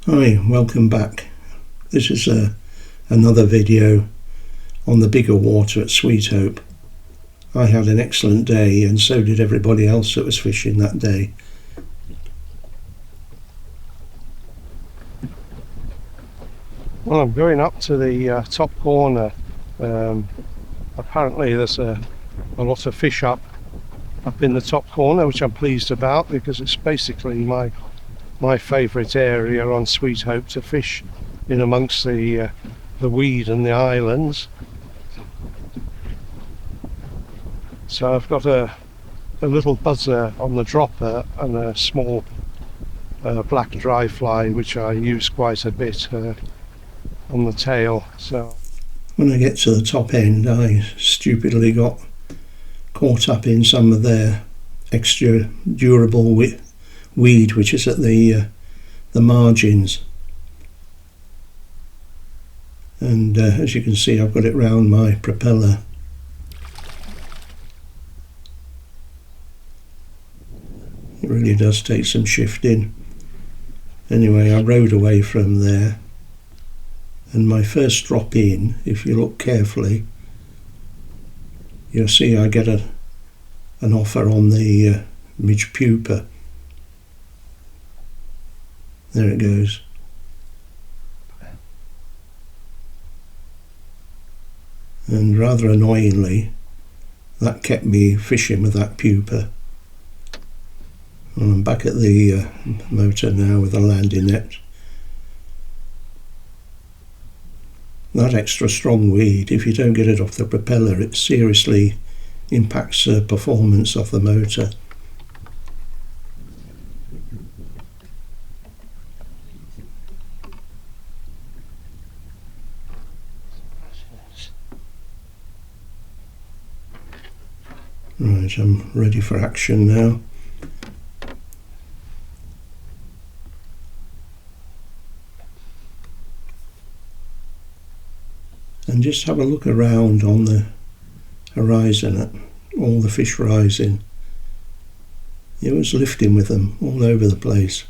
Hi, welcome back. This is another video on the bigger water at Sweethope. I had an excellent day, and so did everybody else that was fishing that day. Well, I'm going up to the top corner. Apparently there's a lot of fish up in the top corner, which I'm pleased about, because it's basically my favourite area on Sweethope to fish in amongst the weed and the islands. So I've got a little buzzer on the dropper and a small black dry fly, which I use quite a bit on the tail. So when I get to the top end, I stupidly got caught up in some of their extra durable weed which is at the margins, and as you can see, I've got it round my propeller. It really does take some shifting. Anyway, I rode away from there, and my first drop in, if you look carefully, you'll see I get an offer on the midge pupa. There it goes. And rather annoyingly, that kept me fishing with that pupa. Well, I'm back at the motor now with a landing net. That extra strong weed, if you don't get it off the propeller, it seriously impacts the performance of the motor. Right, I'm ready for action now. And just have a look around on the horizon at all the fish rising. It was lifting with them all over the place.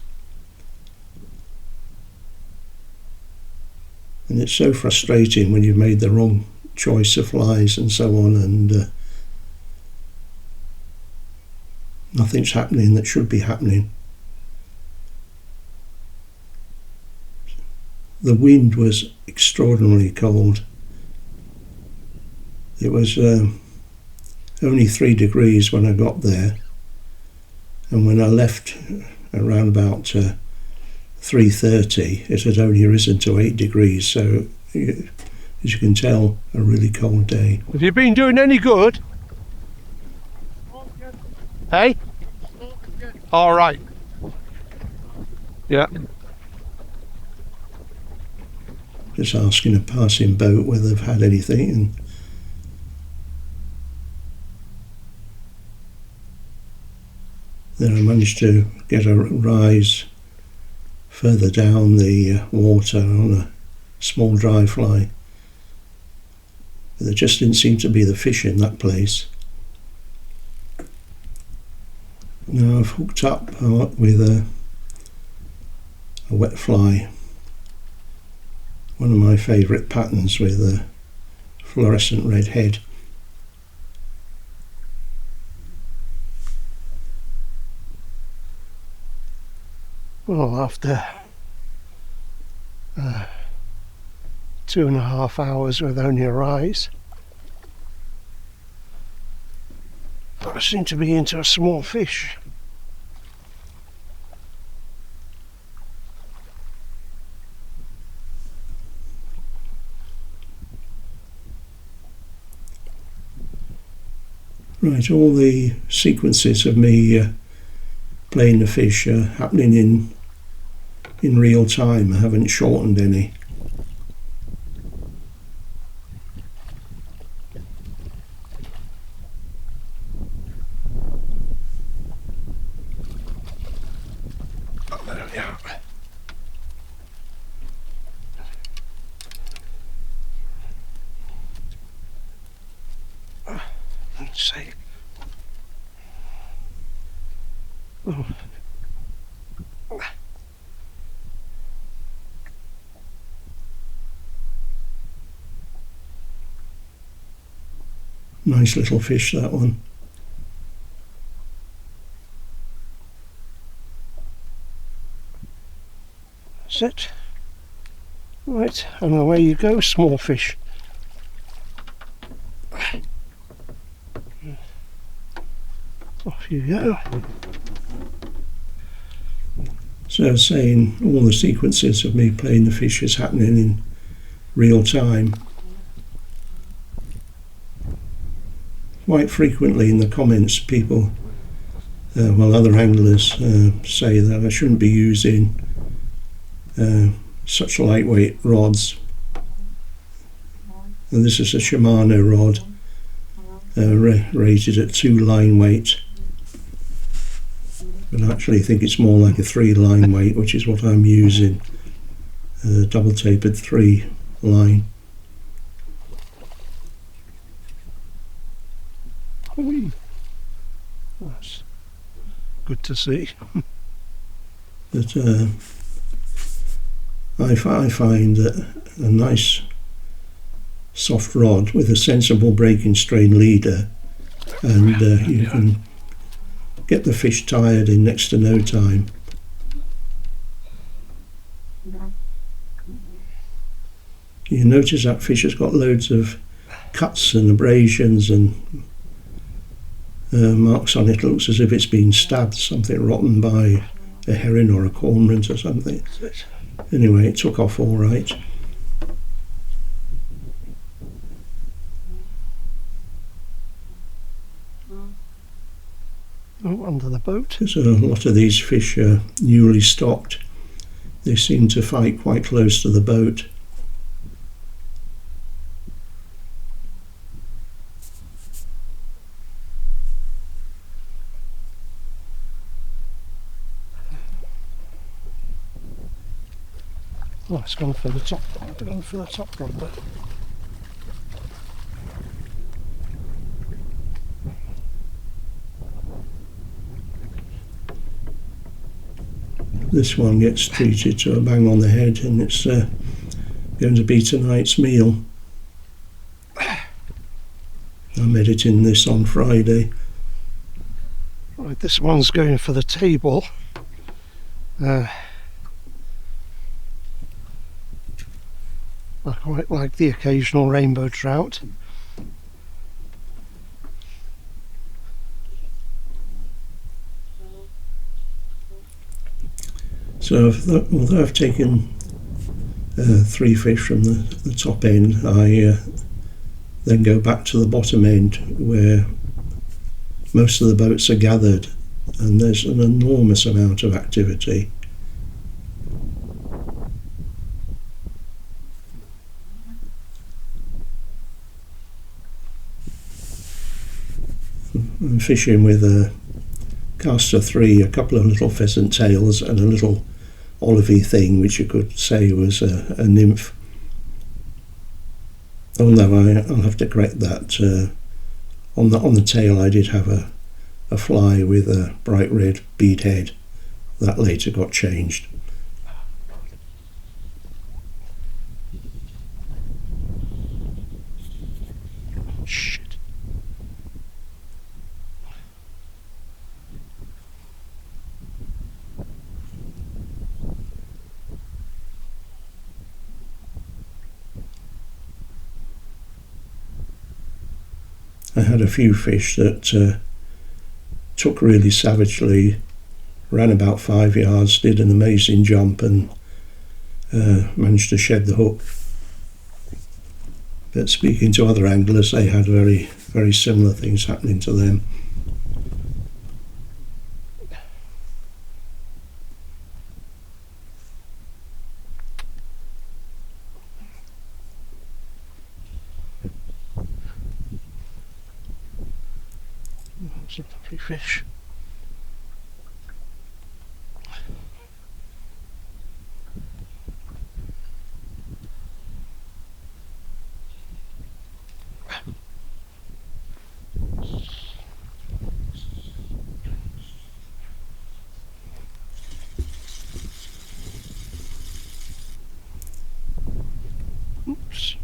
And it's so frustrating when you've made the wrong choice of flies and so on, and nothing's happening that should be happening. The wind was extraordinarily cold. It was only 3 degrees when I got there, and when I left around about 3:30 it had only risen to 8 degrees, so as you can tell, a really cold day. have you been doing any good? Hey? All right. Yeah. Just asking a passing boat whether they've had anything, and then I managed to get a rise further down the water on a small dry fly, but there just didn't seem to be the fish in that place. Now I've hooked up with a wet fly, one of my favourite patterns with a fluorescent red head. Well, after 2.5 hours with only a rise, I seem to be into a small fish. Right, all the sequences of me playing the fish are happening in real time. I haven't shortened any. Oh, there we are. Let's see. Oh. Nice little fish, that one. That's it. Right, and away you go, small fish. Off you go. So I was saying, all the sequences of me playing the fish is happening in real time. Quite frequently in the comments, people, other anglers say that I shouldn't be using such lightweight rods. And this is a Shimano rod, rated at 2 line weight. But I actually think it's more like a 3 line weight, which is what I'm using. Double tapered 3 line. That's good to see. But I find that a nice soft rod with a sensible breaking strain leader, and you can get the fish tired in next to no time. You notice that fish has got loads of cuts and abrasions and marks on it. It looks as if it's been stabbed, something rotten by a herring or a cormorant or something. Anyway, it took off all right. Oh, under the boat. There's a lot of these fish are newly stocked. They seem to fight quite close to the boat. Oh, it's gone for the top. It's gone for the top rod there. This one gets treated to a bang on the head, and it's going to be tonight's meal. I'm editing this on Friday. Right, this one's going for the table. I quite like the occasional rainbow trout. So although I've taken 3 fish from the top end, I then go back to the bottom end where most of the boats are gathered, and there's an enormous amount of activity. I'm fishing with a caster 3, a couple of little pheasant tails and a little olivey thing, which you could say was a nymph. Oh no, I'll have to correct that. On the tail I did have a fly with a bright red bead head. That later got changed. Shit. I had a few fish that took really savagely, ran about 5 yards, did an amazing jump, and managed to shed the hook. But speaking to other anglers, they had very, very similar things happening to them. That's a lovely fish. Oops.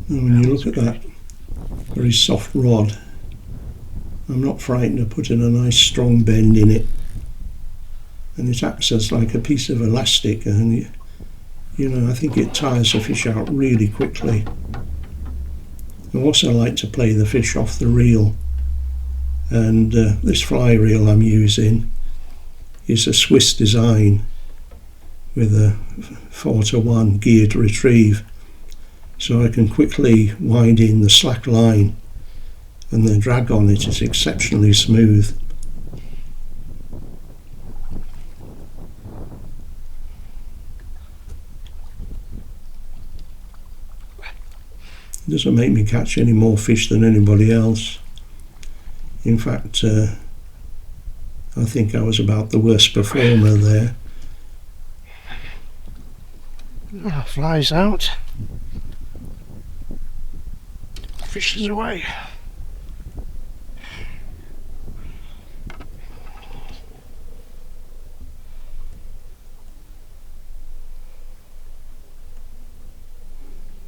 And when you look at that very soft rod. I'm not frightened of putting a nice strong bend in it, and it acts as like a piece of elastic, and I think it tires the fish out really quickly. I also like to play the fish off the reel, and this fly reel I'm using is a Swiss design with a 4-to-1 gear to retrieve, so I can quickly wind in the slack line, and the drag on it is exceptionally smooth. It doesn't make me catch any more fish than anybody else. In fact, I think I was about the worst performer there. Flies out. Fish is away.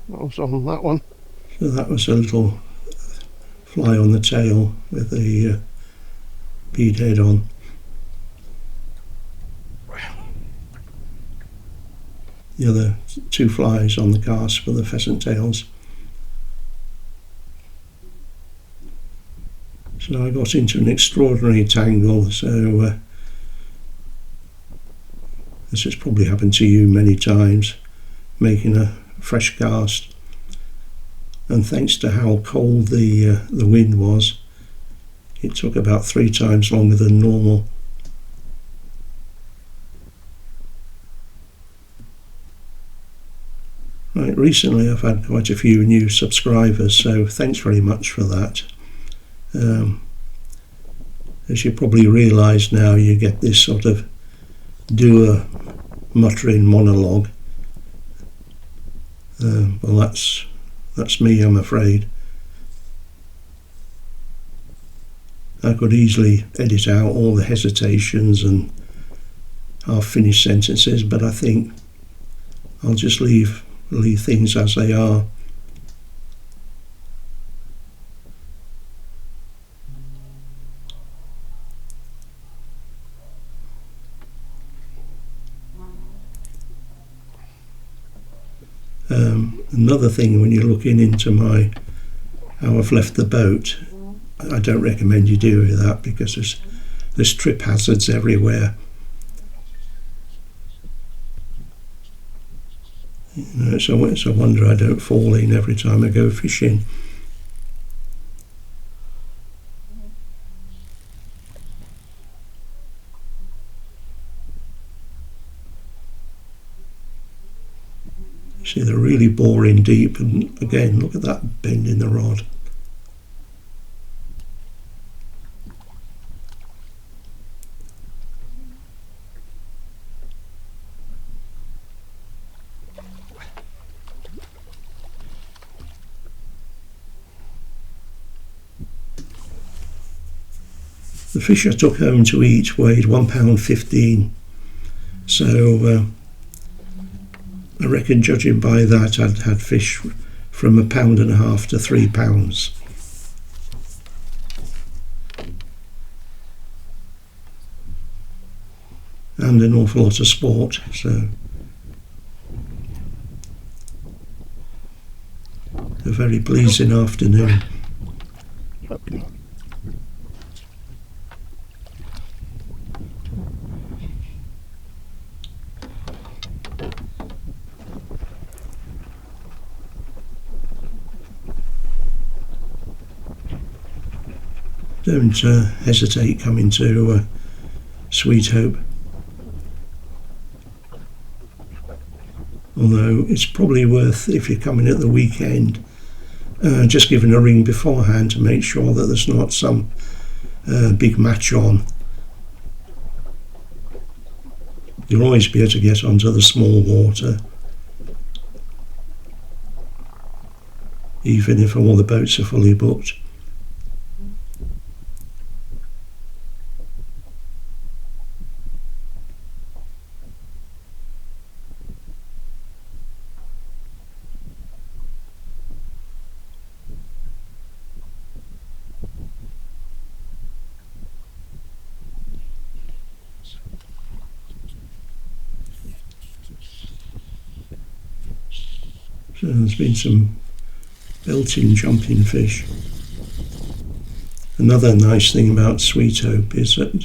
That was on that one. So that was a little fly on the tail with the bead head on. The other 2 flies on the cast were the pheasant tails. So I got into an extraordinary tangle, so this has probably happened to you many times, making a fresh cast, and thanks to how cold the wind was, it took about 3 times longer than normal. Right, recently I've had quite a few new subscribers, so thanks very much for that. As you probably realise now, you get this sort of doer muttering monologue. Well, that's me, I'm afraid. I could easily edit out all the hesitations and half-finished sentences, but I think I'll just leave things as they are. Another thing, when you're looking into how I've left the boat, I don't recommend you do that, because there's trip hazards everywhere. It's a wonder I don't fall in every time I go fishing. See, they're really boring deep, and again, look at that bend in the rod. The fish I took home to eat weighed £1.15, so I reckon, judging by that, I'd had fish from £1.50 to £3. And an awful lot of sport, so a very pleasing afternoon. Don't hesitate coming to Sweethope. Although it's probably worth, if you're coming at the weekend, just giving a ring beforehand to make sure that there's not some big match on. You'll always be able to get onto the small water, even if all the boats are fully booked. So there's been some built-in jumping fish. Another nice thing about Sweethope is that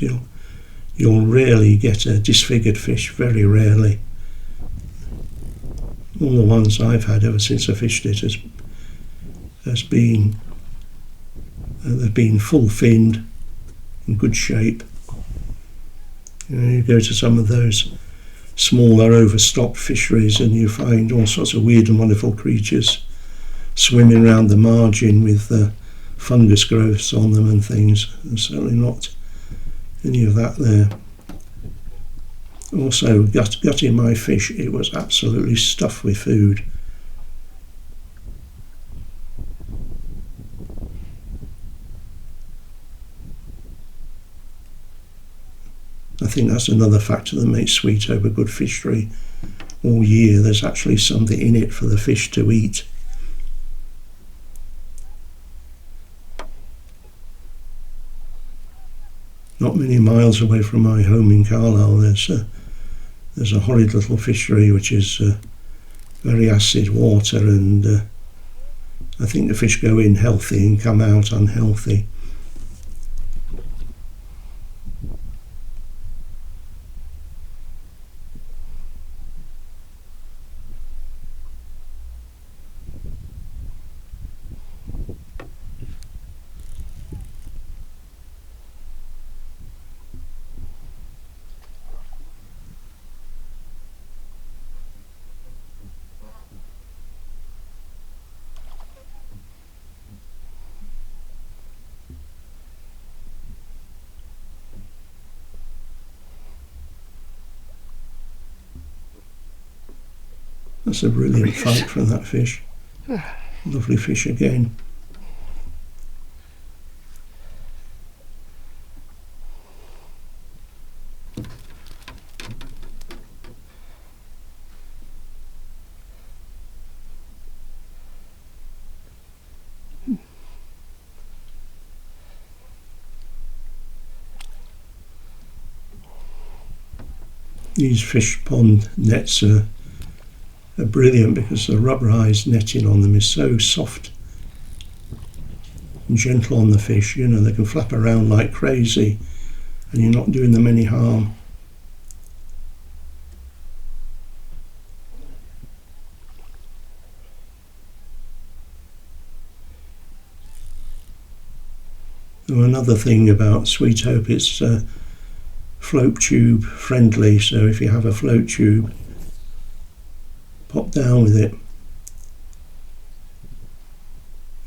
you'll rarely get a disfigured fish, very rarely. All the ones I've had ever since I fished it has been they've been full finned, in good shape. You go to some of those smaller overstocked fisheries and you find all sorts of weird and wonderful creatures swimming around the margin with fungus growths on them and things. There's certainly not any of that there. Also, gutting my fish, it was absolutely stuffed with food. I think that's another factor that makes Sweethope a good fishery all year. There's actually something in it for the fish to eat. Not many miles away from my home in Carlisle, there's a horrid little fishery which is very acid water, and I think the fish go in healthy and come out unhealthy. That's a brilliant fight from that fish. Lovely fish again. These fish pond nets are brilliant because the rubberized netting on them is so soft and gentle on the fish. They can flap around like crazy and you're not doing them any harm. Another thing about Sweethope, it's float tube friendly, so if you have a float tube, pop down with it.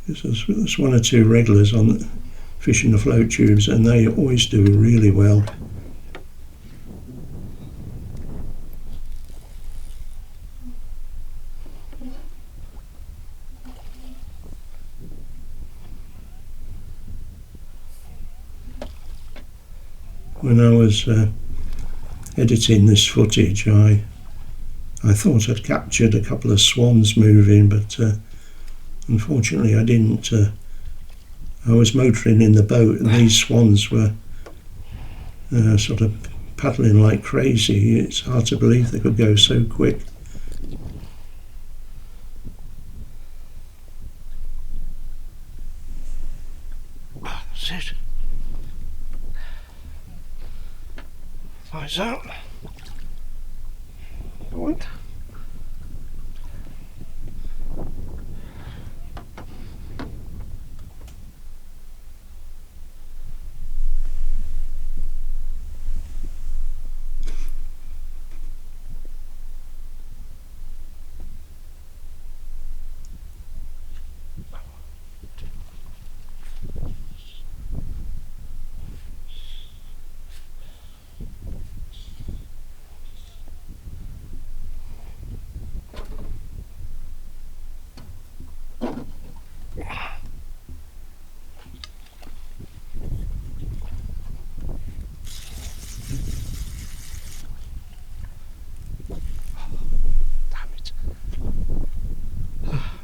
There's one or two regulars on fishing the float tubes and they always do really well. When I was editing this footage, I thought I'd captured a couple of swans moving, but unfortunately I didn't. I was motoring in the boat and these swans were sort of paddling like crazy. It's hard to believe they could go so quick. That's it. Eyes out. What?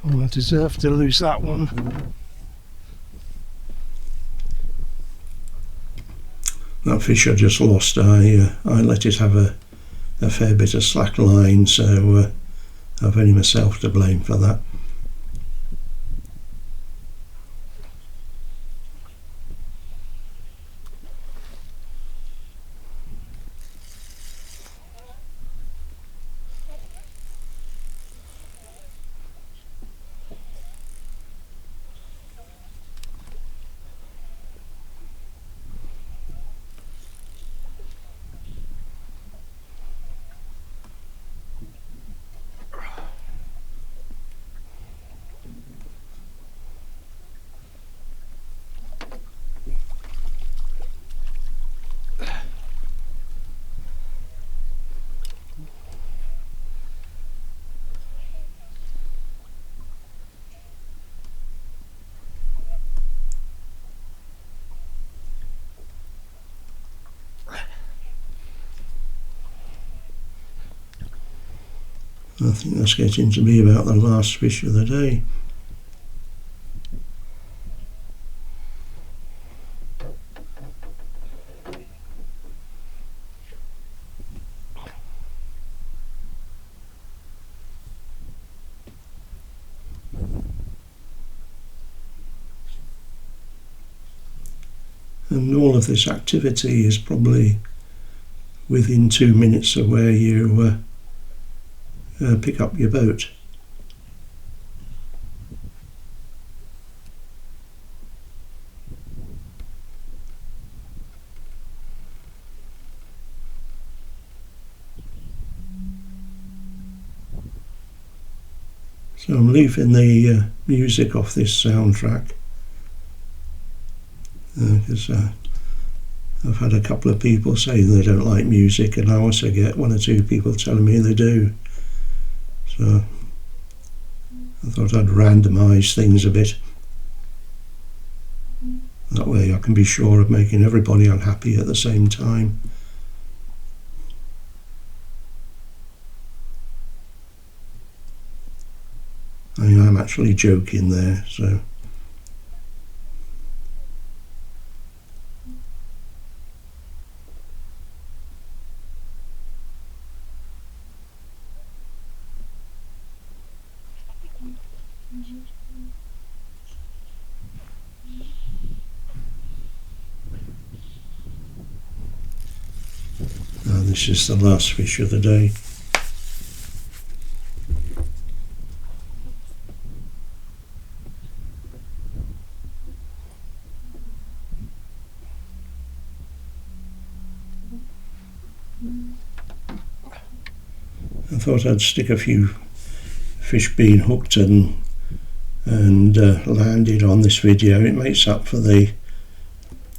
Oh, I deserve to lose that one. That fish I just lost, I let it have a fair bit of slack line, so I've only myself to blame for that. I think that's getting to be about the last fish of the day. And all of this activity is probably within 2 minutes of where you pick up your boat. So I'm leaving the music off this soundtrack because I've had a couple of people say they don't like music, and I also get 1 or 2 people telling me they do. So I thought I'd randomise things a bit. That way I can be sure of making everybody unhappy at the same time. I mean, I'm actually joking there, so. This is the last fish of the day. I thought I'd stick a few fish being hooked and landed on this video. It makes up for the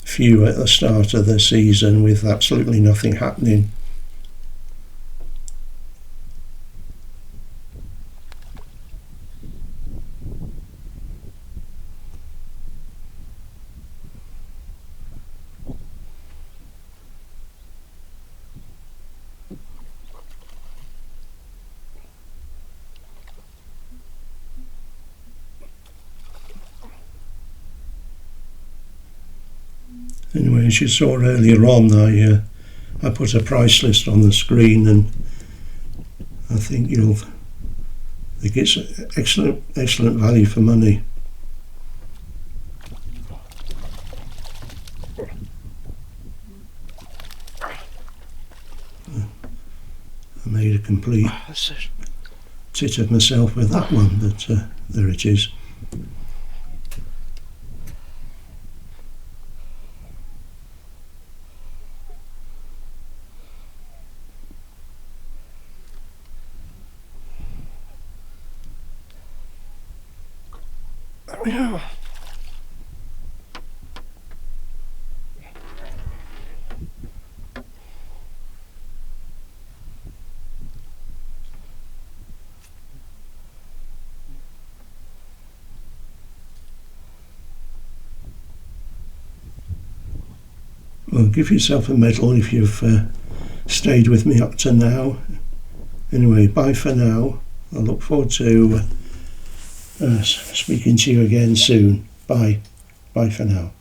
few at the start of the season with absolutely nothing happening. Anyway, as you saw earlier on, I put a price list on the screen, and I think it's excellent value for money. I made a complete tit of myself with that one, but there it is. Yeah. Well, give yourself a medal if you've stayed with me up to now. Anyway, bye for now. I look forward to speaking to you again soon. Bye. Bye for now.